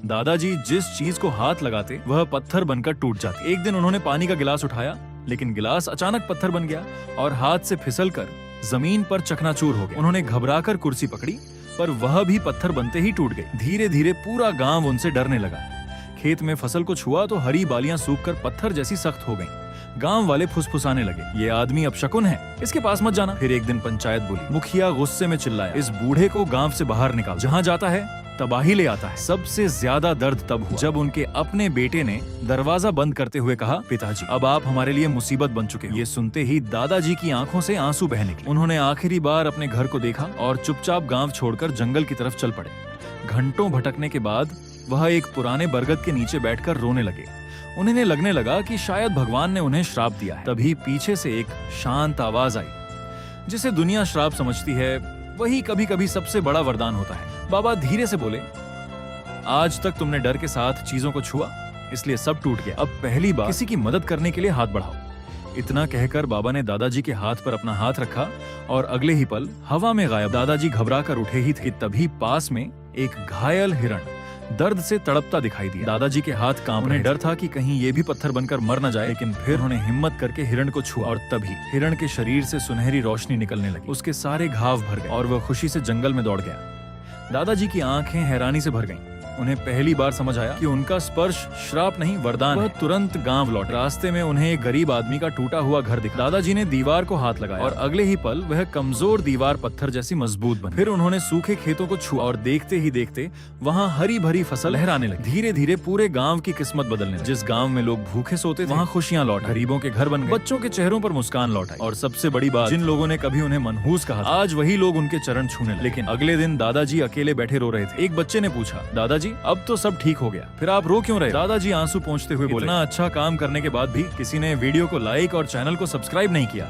दादाजी जिस चीज को हाथ लगाते वह पत्थर बनकर टूट जाती। एक दिन उन्होंने पानी का गिलास उठाया, लेकिन गिलास अचानक पत्थर बन गया और हाथ से फिसलकर जमीन पर चकनाचूर हो गया। उन्होंने घबराकर कुर्सी पकड़ी, पर वह भी पत्थर बनते ही टूट गई। धीरे धीरे पूरा गांव उनसे डरने लगा। खेत में फसल को छुआ तो हरी बालियां सूखकर पत्थर जैसी सख्त हो गईं। गांव वाले फुसफुसाने लगे, ये आदमी अपशकुन है, इसके पास मत जाना। फिर एक दिन पंचायत बोली। मुखिया गुस्से में चिल्लाया, इस बूढ़े को गांव से बाहर निकाल, जहां जाता है तबाही ले आता है। सबसे ज्यादा दर्द तब हुआ जब उनके अपने बेटे ने दरवाजा बंद करते हुए कहा, पिताजी अब आप हमारे लिए मुसीबत बन चुके हो। ये सुनते ही दादाजी की आंखों से आंसू बह निकले। उन्होंने आखिरी बार अपने घर को देखा और चुपचाप गांव छोड़कर जंगल की तरफ चल पड़े। घंटों भटकने के बाद वह एक पुराने बरगद के नीचे बैठकर रोने लगे। उन्हें लगने लगा कि शायद भगवान ने उन्हें श्राप दिया है। तभी पीछे से एक शांत आवाज आई, जिसे दुनिया श्राप समझती है वही कभी कभी सबसे बड़ा वरदान होता है। बाबा धीरे से बोले, आज तक तुमने डर के साथ चीजों को छुआ, इसलिए सब टूट गया। अब पहली बार किसी की मदद करने के लिए हाथ बढ़ाओ। इतना कहकर बाबा ने दादाजी के हाथ पर अपना हाथ रखा और अगले ही पल हवा में गायब। दादाजी घबरा कर उठे ही थे, तभी पास में एक घायल हिरण दर्द से तड़पता दिखाई दिया। दादाजी के हाथ कांप रहे। उन्हें डर था कि कहीं ये भी पत्थर बनकर मर न जाए, लेकिन फिर उन्होंने हिम्मत करके हिरण को छुआ और तभी हिरण के शरीर से सुनहरी रोशनी निकलने लगी। उसके सारे घाव भर गए और वह खुशी से जंगल में दौड़ गया। दादाजी की आंखें हैरानी से भर गईं। उन्हें पहली बार समझ आया कि उनका स्पर्श श्राप नहीं वरदान है। वह तुरंत गांव लौट। रास्ते में उन्हें एक गरीब आदमी का टूटा हुआ घर दिखा। दादाजी ने दीवार को हाथ लगाया और अगले ही पल वह कमजोर दीवार पत्थर जैसी मजबूत बनी। फिर उन्होंने सूखे खेतों को छुआ और देखते ही देखते वहाँ हरी भरी फसल लहराने लगी। धीरे धीरे पूरे गाँव की किस्मत बदलने लगी। जिस गाँव में लोग भूखे सोते थे, वहाँ खुशियाँ लौट, गरीबों के घर बन गए, बच्चों के चेहरों पर मुस्कान लौट आई। और सबसे बड़ी बात, जिन लोगों ने कभी उन्हें मनहूस कहा, आज वही लोग उनके चरण छूने लगे। लेकिन अगले दिन दादाजी अकेले बैठे रो रहे थे। एक बच्चे ने पूछा, दादाजी अब तो सब ठीक हो गया, फिर आप रो क्यों रहे? दादाजी आंसू पोंछते हुए बोले, इतना अच्छा काम करने के बाद भी किसी ने वीडियो को लाइक और चैनल को सब्सक्राइब नहीं किया।